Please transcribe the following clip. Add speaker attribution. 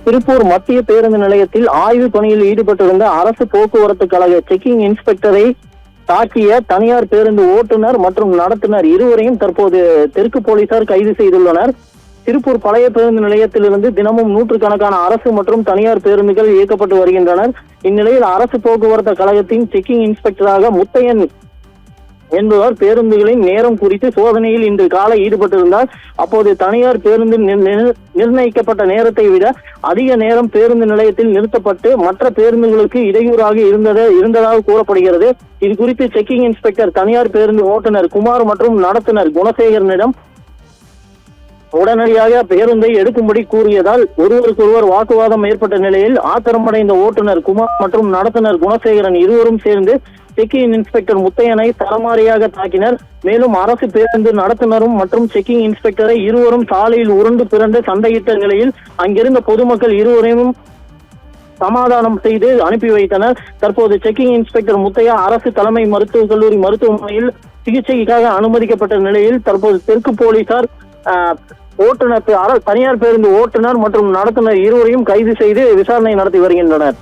Speaker 1: திருப்பூர் மத்திய பேருந்து நிலையத்தில் ஆய்வு பணியில் ஈடுபட்டிருந்த அரசு போக்குவரத்து கழக செக்கிங் இன்ஸ்பெக்டரை தாக்கிய தனியார் பேருந்து ஓட்டுநர் மற்றும் நடத்துனர் இருவரையும் தற்போது தெற்கு போலீசார் கைது செய்துள்ளனர். திருப்பூர் பழைய பேருந்து நிலையத்திலிருந்து தினமும் நூற்றுக்கணக்கான அரசு மற்றும் தனியார் பேருந்துகள் இயக்கப்பட்டு வருகின்றனர். இந்நிலையில் அரசு போக்குவரத்து கழகத்தின் செக்கிங் இன்ஸ்பெக்டராக முத்தையன் என்பவர் பேருந்துகளின் நேரம் குறித்து சோதனையில் இன்று காலை ஈடுபட்டிருந்தார். அப்போது தனியார் பேருந்து நிர்ணயிக்கப்பட்ட நேரத்தை விட அதிக நேரம் பேருந்து நிலையத்தில் நிறுத்தப்பட்டு மற்ற பேருந்துகளுக்கு இடையூறாக இருந்ததாக கூறப்படுகிறது. இது குறித்து செக்கிங் இன்ஸ்பெக்டர் தனியார் பேருந்து ஓட்டுநர் குமார் மற்றும் நடத்துனர் குணசேகரனிடம் உடனடியாக பேருந்தை எடுக்கும்படி கூறியதால் ஒருவருக்கொருவர் வாக்குவாதம் ஏற்பட்ட நிலையில் ஆத்திரமடைந்த ஓட்டுநர் குமார் மற்றும் நடத்துனர் குணசேகரன் இருவரும் சேர்ந்து செக்கிங் இன்ஸ்பெக்டர் முத்தையனை தரமாரியாக தாக்கினர். மேலும் அரசு பேருந்து நடத்துனரும் மற்றும் செக்கிங் இன்ஸ்பெக்டரை இருவரும் சாலையில் உருண்டு பிறண்டு சண்டையிட்ட நிலையில் அங்கிருந்த பொதுமக்கள் இருவரையும் சமாதானம் செய்து அனுப்பி வைத்தனர். தற்போது செக்கிங் இன்ஸ்பெக்டர் முத்தையா அரசு தலைமை மருத்துவக் கல்லூரி மருத்துவமனையில் சிகிச்சைக்காக அனுமதிக்கப்பட்ட நிலையில் தற்போது தெற்கு போலீசார் தனியார் பேருந்து ஓட்டுநர் மற்றும் நடத்துனர் இருவரையும் கைது செய்து விசாரணை நடத்தி வருகின்றனர்.